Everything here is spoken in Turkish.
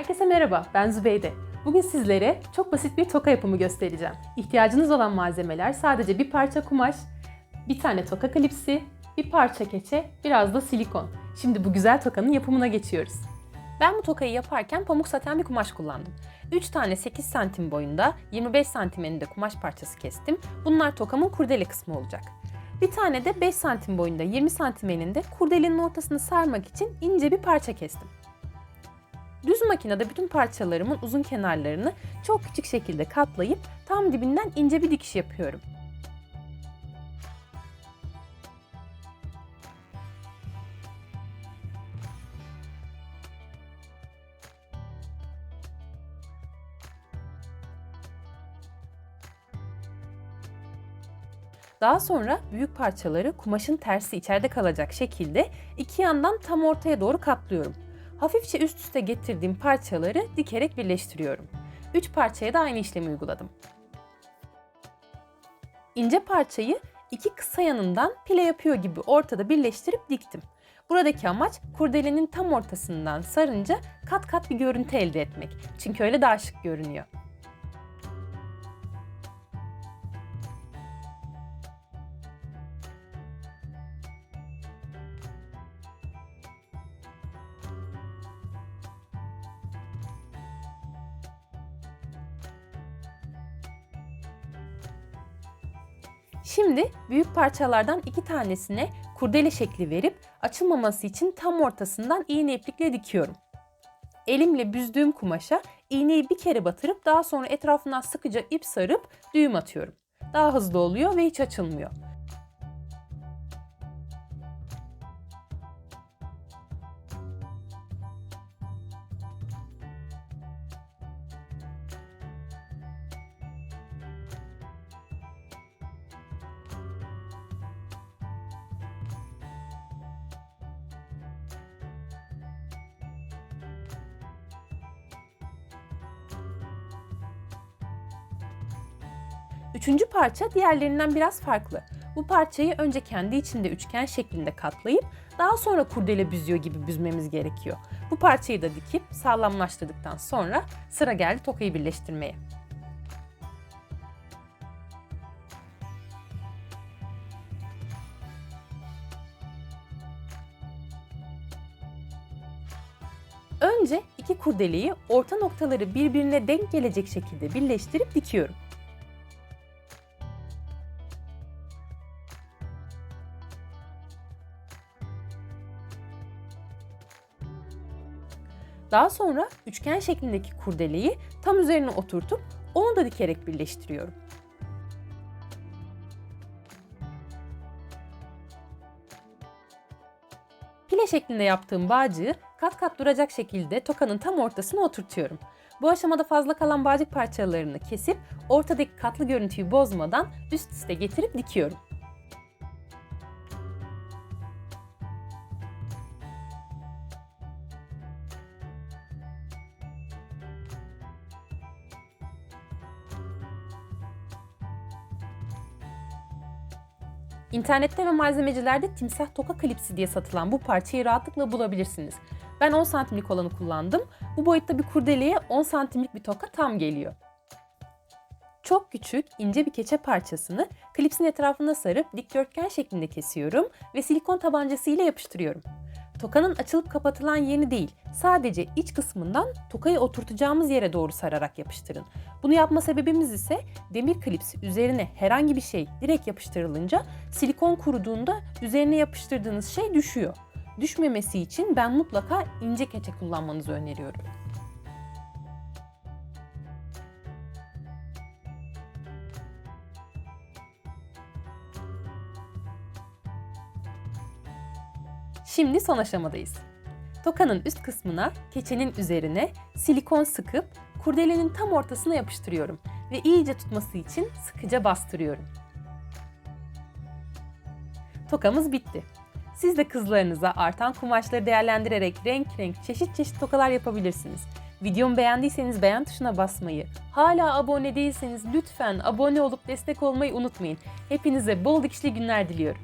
Herkese merhaba, ben Zübeyde. Bugün sizlere çok basit bir toka yapımı göstereceğim. İhtiyacınız olan malzemeler sadece bir parça kumaş, bir tane toka klipsi, bir parça keçe, biraz da silikon. Şimdi bu güzel tokanın yapımına geçiyoruz. Ben bu tokayı yaparken pamuk saten bir kumaş kullandım. 3 tane 8 santim boyunda, 25 santim eninde kumaş parçası kestim. Bunlar tokamın kurdele kısmı olacak. Bir tane de 5 santim boyunda, 20 santim eninde kurdelenin ortasını sarmak için ince bir parça kestim. Düz makinede bütün parçalarımın uzun kenarlarını çok küçük şekilde katlayıp tam dibinden ince bir dikiş yapıyorum. Daha sonra büyük parçaları kumaşın tersi içeride kalacak şekilde iki yandan tam ortaya doğru katlıyorum. Hafifçe üst üste getirdiğim parçaları dikerek birleştiriyorum. 3 parçaya da aynı işlemi uyguladım. İnce parçayı iki kısa yanından pile yapıyor gibi ortada birleştirip diktim. Buradaki amaç kurdelenin tam ortasından sarınca kat kat bir görüntü elde etmek. Çünkü öyle daha şık görünüyor. Şimdi büyük parçalardan 2 tanesine kurdele şekli verip açılmaması için tam ortasından iğne iplikle dikiyorum. Elimle büzdüğüm kumaşa iğneyi bir kere batırıp daha sonra etrafından sıkıca ip sarıp düğüm atıyorum. Daha hızlı oluyor ve hiç açılmıyor. Üçüncü parça diğerlerinden biraz farklı. Bu parçayı önce kendi içinde üçgen şeklinde katlayıp daha sonra kurdele büzüyor gibi büzmemiz gerekiyor. Bu parçayı da dikip sağlamlaştırdıktan sonra sıra geldi tokayı birleştirmeye. Önce iki kurdeleyi orta noktaları birbirine denk gelecek şekilde birleştirip dikiyorum. Daha sonra üçgen şeklindeki kurdeleyi tam üzerine oturtup onu da dikerek birleştiriyorum. Pile şeklinde yaptığım bağcığı kat kat duracak şekilde tokanın tam ortasına oturtuyorum. Bu aşamada fazla kalan bağcık parçalarını kesip ortadaki katlı görüntüyü bozmadan üst üste getirip dikiyorum. İnternette ve malzemecilerde timsah toka klipsi diye satılan bu parçayı rahatlıkla bulabilirsiniz. Ben 10 santimlik olanı kullandım. Bu boyutta bir kurdeleye 10 santimlik bir toka tam geliyor. Çok küçük, ince bir keçe parçasını klipsin etrafına sarıp dikdörtgen şeklinde kesiyorum ve silikon tabancası ile yapıştırıyorum. Tokanın açılıp kapatılan yerini değil, sadece iç kısmından tokayı oturtacağımız yere doğru sararak yapıştırın. Bunu yapma sebebimiz ise demir klips üzerine herhangi bir şey direkt yapıştırılınca silikon kuruduğunda üzerine yapıştırdığınız şey düşüyor. Düşmemesi için ben mutlaka ince keçe kullanmanızı öneriyorum. Şimdi son aşamadayız. Tokanın üst kısmına, keçenin üzerine silikon sıkıp kurdelenin tam ortasına yapıştırıyorum ve iyice tutması için sıkıca bastırıyorum. Tokamız bitti. Siz de kızlarınıza artan kumaşları değerlendirerek renk renk çeşit çeşit tokalar yapabilirsiniz. Videomu beğendiyseniz beğen tuşuna basmayı, hala abone değilseniz lütfen abone olup destek olmayı unutmayın. Hepinize bol dikişli günler diliyorum.